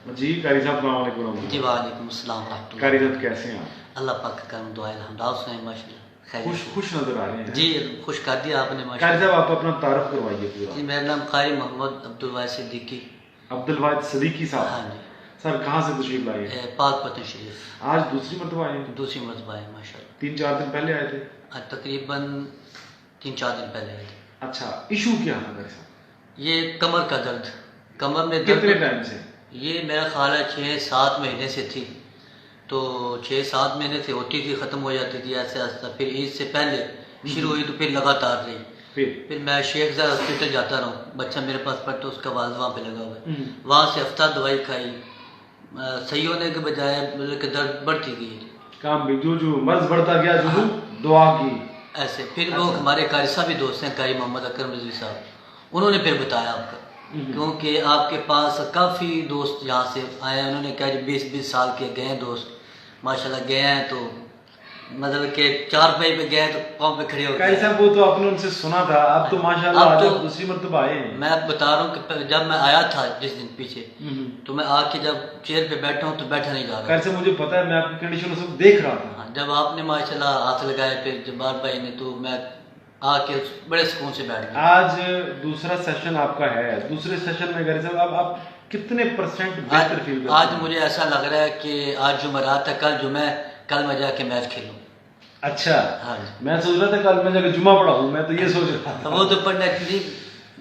جی قاری صاحب السلام علیکم۔ جی وعلیکم السلام ورحمۃ اللہ۔ قاری صاحب کیسے ہیں آپ؟ اللہ پاک کا کرم دعا الحمد آپ سنائیں ماشاء اللہ خوش خوش نظر آ رہے ہیں جی خوش کر دیا آپ نے ماشاء قاری اللہ۔ صاحب آپ اپنا تعارف کروائیے پورا۔ جی میرا نام قاری محمد عبدالواحد صدیقی۔ عبدالواحد صدیقی صاحب، ہاں جی سر کہاں سے تشریف لائے ہیں؟ پاک پتن شریف۔ آج دوسری مرتبہ آئے ہیں؟ دوسری مرتبہ ہے ماشاء اللہ۔ 3-4 دن پہلے آئے تھے؟ آج تقریباً 3-4 دن پہلے آئے تھے۔ اچھا، ایشو کیا تھا قاری صاحب؟ یہ کمر کا درد، کمر میں درد کتنے ٹائم سے؟ یہ میرا خیال ہے 6-7 مہینے سے تھی، تو 6-7 مہینے سے ہوتی تھی، ختم ہو جاتی تھی ایسے آہستہ، پھر عید سے پہلے شروع ہوئی تو پھر لگاتار رہی۔ پھر میں شیخ زاید ہاسپٹل جاتا رہا ہوں، بچہ میرے پاس پڑھتا اس کا والد وہاں پہ لگا ہوا ہے، وہاں سے ہفتہ دوائی کھائی، صحیح ہونے کے بجائے کہ درد بڑھتی گئی کام بھی جو مرض بڑھتا گیا، جو دعا کی ایسے۔ پھر وہ ہمارے قاری صاحب بھی دوست ہیں، قاری محمد اکرم رضوی صاحب، انہوں نے پھر بتایا آپ کا، کیونکہ آپ کے پاس کافی دوست یہاں سے آئے ہیں، انہوں نے کہا جی 20 سال کے گئے ہیں دوست ماشاءاللہ، گئے ہیں تو مطلب کہ 4 پائی پہ گئے تو پاؤں پہ کھڑے ہو قاری گئے۔ صاحب وہ تو آپ نے ان سے سنا تھا، اب تو ماشاءاللہ اب تو آج دوسری مرتبہ آئے ہیں۔ میں بتا رہا ہوں کہ جب میں آیا تھا جس دن پیچھے، تو میں آ کے جب چیئر پہ بیٹھا ہوں تو بیٹھا نہیں جا رہا۔ قاری صاحب مجھے پتا ہے، میں آپ کی کنڈیشن اس وقت دیکھ رہا تھا۔ جب آپ نے ماشاءاللہ ہاتھ لگائے پھر جبار بھائی نے، تو میں آ کے بڑے سکون سے بیٹھ گیا۔ آج دوسرا سیشن آپ کا ہے، دوسرے سیشن میں قاری صاحب آپ کتنے % بہتر فیل کرتے ہیں؟ آج مجھے ایسا لگ رہا ہے کہ آج جمعرات ہے، کل جمعہ ہے، کل میں جا کے میچ کھیلوں۔ اچھا، ہاں جی، میں سوچ رہا تھا کل میں جا کے جمعہ پڑھا ہوں، میں تو یہ سوچ رہا تھا۔ وہ تو پڑھنا چاہیے،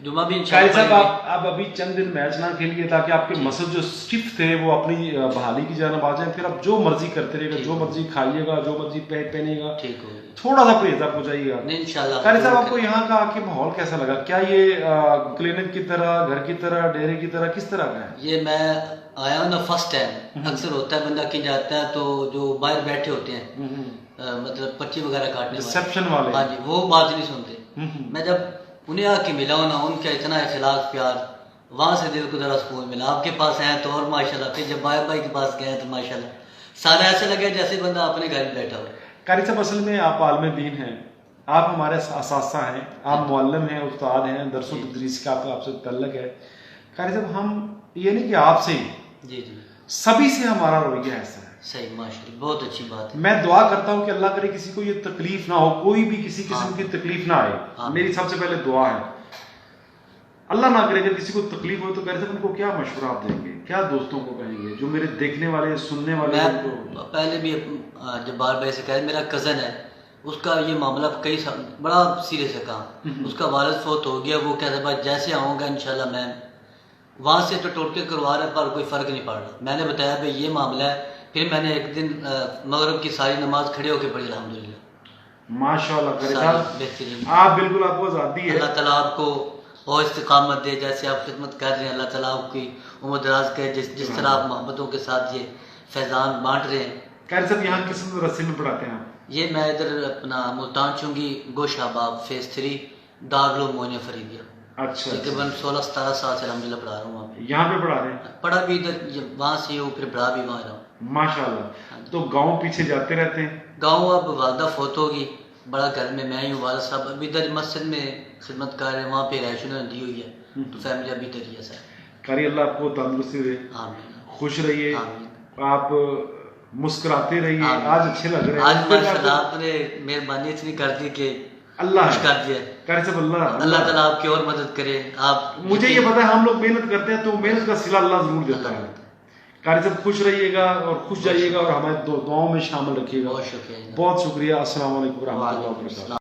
جمعہ بھی قاری صاحب انشاءاللہ۔ آپ ابھی چند دن میچ نہ کھیلیے تاکہ آپ کے مسل جو اسٹف تھے وہ اپنی بحالی کی جانب آ جائیں، پھر آپ جو مرضی کرتے رہے گا، جو مرضی کھائیے گا، جو مرضی پہنے گا، ٹھیک ہو تھوڑا سا پرہیز آپ ہو جائیے گا انشاءاللہ۔ قاری صاحب آپ کو یہاں کا آ کے ماحول کیسا لگا؟ کیا یہ کلینک کی طرح، گھر کی طرح، ڈیرے کی طرح، کس طرح کا ہے؟ یہ میں آیا ہوں نا فرسٹ ٹائم، اکثر ہوتا ہے بندہ کہیں جاتا ہے تو جو باہر بیٹھے ہوتے ہیں مطلب پرچی وغیرہ کاٹنے ریسیپشن والے، ہاں جی، وہ بات نہیں سنتے۔ میں جب انہیں آ کے ملا ہوں نا، ان کا اتنا اخلاق پیار، وہاں سے دل کو ذرا سکون ملا۔ آپ کے پاس ہیں تو اور ماشاءاللہ، پھر جب بھائی بھائی کے پاس گئے تو ماشاءاللہ سارا ایسے لگے جیسے بندہ اپنے گھر میں بیٹھا ہو۔ قاری صاحب اصل میں آپ عالم دین ہیں، آپ ہمارے اساتذہ ہیں، آپ معلم ہیں، استاد ہیں، درس و تدریس کا آپ سے تعلق ہے۔ قاری صاحب ہم یہ نہیں کہ آپ سے ہی، جی جی سبھی سے ہمارا رویہ ایسا ہے۔ صحیح، ماشاءاللہ، بہت اچھی بات ہے۔ میں دعا کرتا ہوں کہ اللہ کرے کسی کو یہ تکلیف نہ ہو، کوئی بھی کسی قسم کی تکلیف نہ آئے، میری سب سے پہلے دعا ہے۔ اللہ نہ کرے اگر کسی کو تکلیف ہو تو قاری صاحب ان کو کیا مشورہ آپ دیں گے، کیا دوستوں کو کہیں گے جو میرے دیکھنے والے، سننے والے ہیں؟ میں پہلے بھی جبار بھائی سے کہا، میرا کزن ہے، اس کا یہ معاملہ کئی سال بڑا سیریس ہے کام، اس کا والد فوت ہو گیا، وہ کہتا ہے بھائی جیسے آؤں گا انشاءاللہ میں وہاں سے تو ٹوٹکے کروا رہے پر کوئی فرق نہیں پڑ رہا۔ میں نے بتایا بھائی یہ معاملہ ہے، پھر میں نے ایک دن مغرب کی ساری نماز کھڑے ہو کے پڑھی الحمدللہ۔ ماشاءاللہ قاری صاحب بہترین، آپ بالکل، آپ کو آزادی ہے۔ اللہ تعالیٰ آپ کو اور استقامت دے، جیسے آپ خدمت کر رہے ہیں، اللہ تعالیٰ آپ کی عمر دراز کرے، جس طرح آپ محبتوں کے ساتھ یہ فیضان بانٹ رہے ہیں۔ قاری صاحب یہاں کس مدرسے میں پڑھاتے ہیں آپ؟ یہ میں ادھر اپنا ملتان چونگی گوشہ باب فیز 3 دارالعلوم موئن فریدیہ، اچھا، تقریباً 16-17 سال سے الحمدللہ پڑھا رہا ہوں وہاں پہ۔ یہاں پہ پڑھا رہے ہیں؟ پڑھا بھی ادھر، وہاں سے ہوں، پھر پڑھا بھی وہاں رہا ہوں۔ ماشاءاللہ، تو گاؤں پیچھے جاتے رہتے ہیں؟ گاؤں اب والدہ فوت ہوگی، بڑا گھر میں میں ہی ہوں، والد صاحب ابھی ادھر مسجد میں خدمت کر رہے ہیں، وہاں پہ رہائش انہوں نے دی ہوئی ہے، تو فیملی ابھی ادھر ہی ہے سر۔ قاری اللہ آپ کو تندرستی دے، آمین خوش رہیے، آمین آپ مسکراتے رہیے، آج اچھے لگ رہے ہیں۔ آج ماشاءاللہ آپ نے مہربانی اتنی کر دی کہ اللہ خوش کر دیا۔ قاری صاحب اللہ تعالیٰ آپ کی اور مدد کرے۔ آپ مجھے یہ پتا ہے ہم لوگ محنت کرتے ہیں تو محنت کا صلہ اللہ ضرور دیتا ہے۔ قاری صاحب خوش رہیے گا اور خوش جائیے گا اور ہمارے دعاؤں میں شامل رکھیے گا۔ بہت شکریہ، بہت شکریہ۔ السلام علیکم ورحمۃ اللہ وبرکاتہ۔